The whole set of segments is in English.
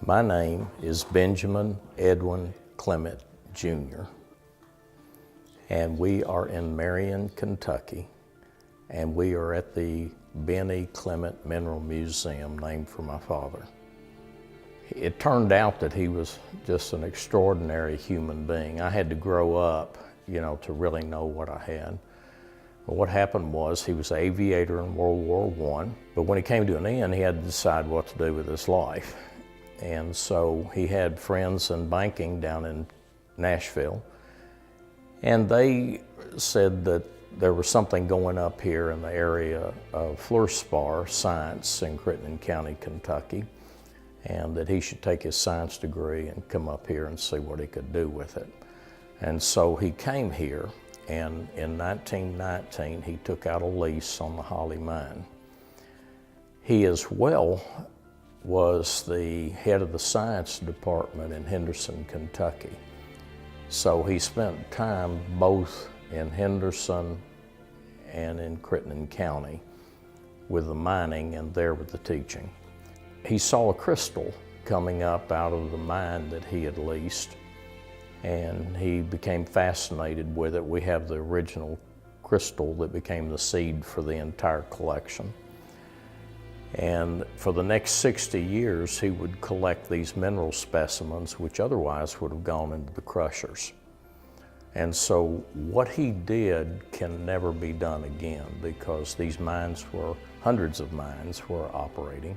My name is Benjamin Edwin Clement Jr. and we are in Marion, Kentucky, and we are at the Clement Mineral Museum named for my father. It turned out that he was just an extraordinary human being. I had to grow up, to really know what I had. But what happened was he was an aviator in World War I, but when it came to an end, he had to decide what to do with his life. And so he had friends in banking down in Nashville, and they said that there was something going up here in the area of fluorspar science in Crittenden County, Kentucky, and that he should take his science degree and come up here and see what he could do with it. And so he came here, and in 1919 he took out a lease on the Holly mine. He as well was the head of the science department in Henderson, Kentucky. So he spent time both in Henderson and in Crittenden County with the mining and there with the teaching. He saw a crystal coming up out of the mine that he had leased, and he became fascinated with it. We have the original crystal that became the seed for the entire collection. And for the next 60 years, he would collect these mineral specimens, which otherwise would have gone into the crushers. And so what he did can never be done again, because these mines hundreds of mines were operating.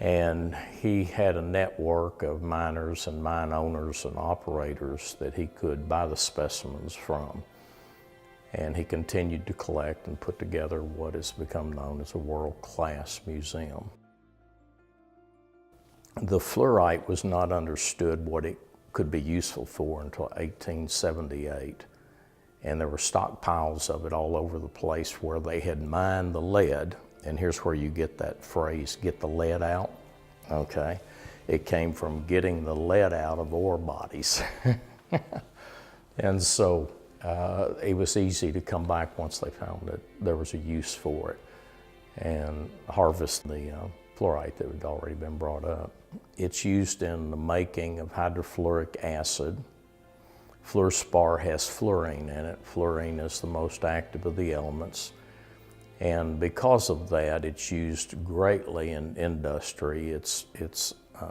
And he had a network of miners and mine owners and operators that he could buy the specimens from. And he continued to collect and put together what has become known as a world-class museum. The fluorite was not understood what it could be useful for until 1878. And there were stockpiles of it all over the place where they had mined the lead. And here's where you get that phrase, get the lead out, okay? It came from getting the lead out of ore bodies. And so it was easy to come back once they found that there was a use for it and harvest the fluorite that had already been brought up. It's used in the making of hydrofluoric acid. Fluorspar has fluorine in it. Fluorine is the most active of the elements. And because of that, it's used greatly in industry. It's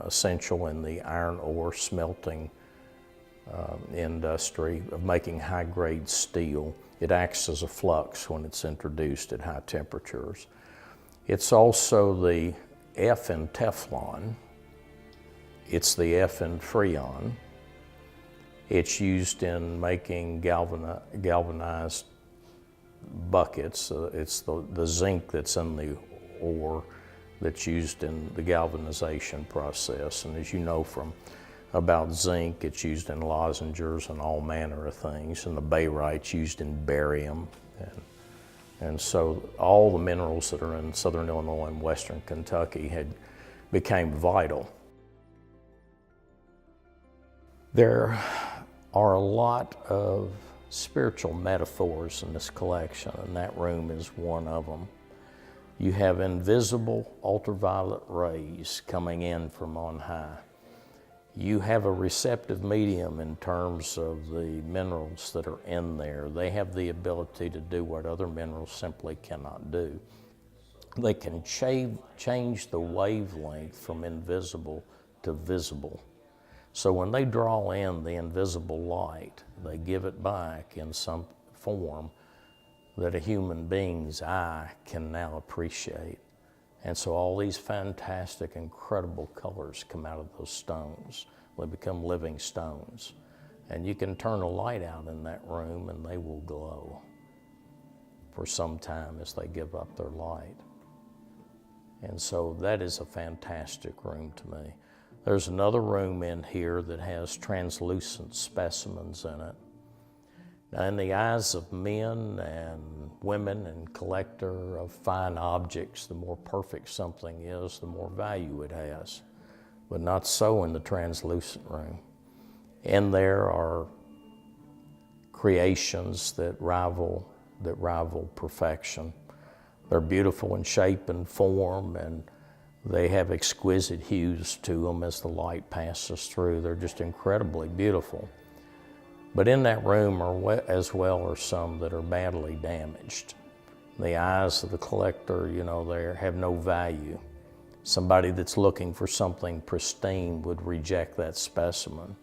essential in the iron ore smelting industry of making high-grade steel. It acts as a flux when it's introduced at high temperatures. It's also the F in Teflon. It's the F in Freon. It's used in making galvanized buckets. It's the zinc that's in the ore that's used in the galvanization process. And as you know about zinc, it's used in lozengers and all manner of things, and the barite's used in barium. And so all the minerals that are in southern Illinois and western Kentucky became vital. There are a lot of spiritual metaphors in this collection, and that room is one of them. You have invisible ultraviolet rays coming in from on high. You have a receptive medium in terms of the minerals that are in there. They have the ability to do what other minerals simply cannot do. They can change the wavelength from invisible to visible. So when they draw in the invisible light, they give it back in some form that a human being's eye can now appreciate. And so all these fantastic, incredible colors come out of those stones. They become living stones. And you can turn a light out in that room and they will glow for some time as they give up their light. And so that is a fantastic room to me. There's another room in here that has translucent specimens in it. Now, in the eyes of men and women and collector of fine objects, the more perfect something is, the more value it has. But not so in the translucent room. In there are creations that rival perfection. They're beautiful in shape and form, and They have exquisite hues to them as the light passes through. They're just incredibly beautiful. But in that room as well are some that are badly damaged. The eyes of the collector, they have no value. Somebody that's looking for something pristine would reject that specimen.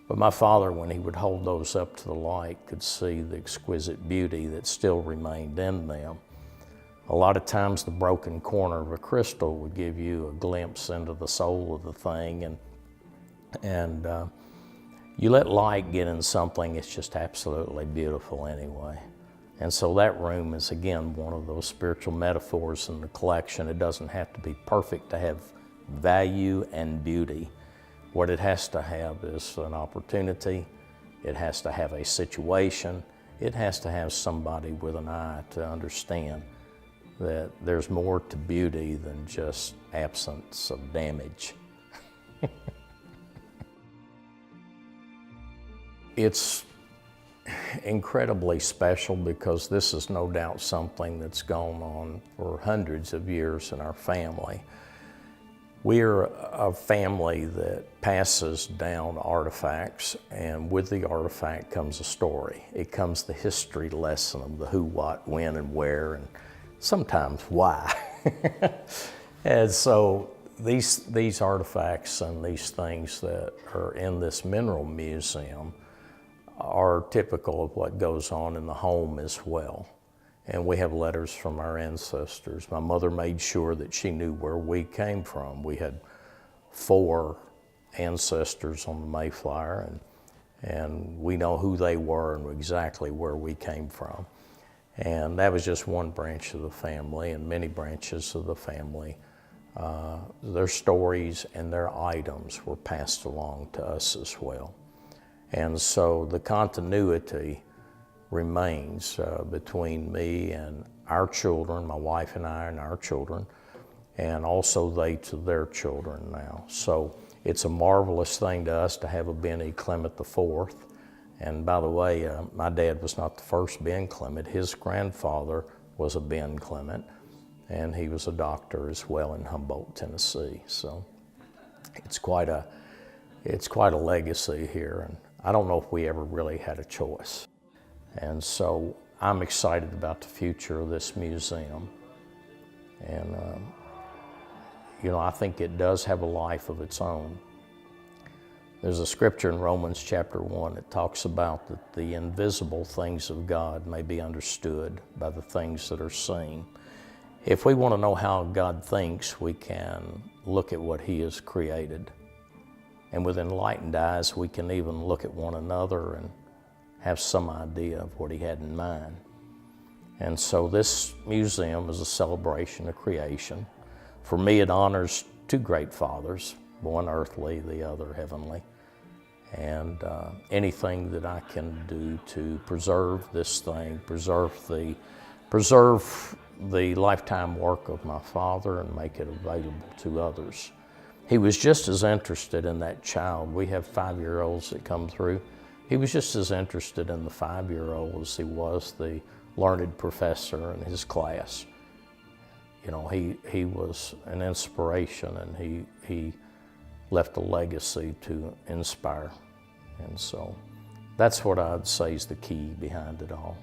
But my father, when he would hold those up to the light, could see the exquisite beauty that still remained in them. A lot of times the broken corner of a crystal would give you a glimpse into the soul of the thing, and you let light get in something, it's just absolutely beautiful anyway. And so that room is, again, one of those spiritual metaphors in the collection. It doesn't have to be perfect to have value and beauty. What it has to have is an opportunity. It has to have a situation. It has to have somebody with an eye to understand that there's more to beauty than just absence of damage. It's incredibly special because this is no doubt something that's gone on for hundreds of years in our family. We're a family that passes down artifacts, and with the artifact comes a story. It comes the history lesson of the who, what, when, and where, and sometimes why. And so these artifacts and these things that are in this mineral museum are typical of what goes on in the home as well. And we have letters from our ancestors. My mother made sure that she knew where we came from. We had 4 ancestors on the Mayflower, and we know who they were and exactly where we came from. And that was just one branch of the family, and many branches of the family. Their stories and their items were passed along to us as well. And so the continuity remains between me and our children, my wife and I and our children, and also they to their children now. So it's a marvelous thing to us to have a Benny Clement IV. And by the way, my dad was not the first Ben Clement. His grandfather was a Ben Clement, and he was a doctor as well in Humboldt, Tennessee. So it's quite a legacy here, and I don't know if we ever really had a choice. And so I'm excited about the future of this museum. And, I think it does have a life of its own. There's a scripture in Romans chapter 1 that talks about that the invisible things of God may be understood by the things that are seen. If we want to know how God thinks, we can look at what He has created. And with enlightened eyes, we can even look at one another and have some idea of what He had in mind. And so this museum is a celebration of creation. For me, it honors 2 great fathers, one earthly, the other heavenly. And anything that I can do to preserve this thing, preserve the lifetime work of my father and make it available to others. He was just as interested in that child. We have 5-year-olds that come through. He was just as interested in the 5-year-old as he was the learned professor in his class. He was an inspiration, and he left a legacy to inspire. And so that's what I'd say is the key behind it all.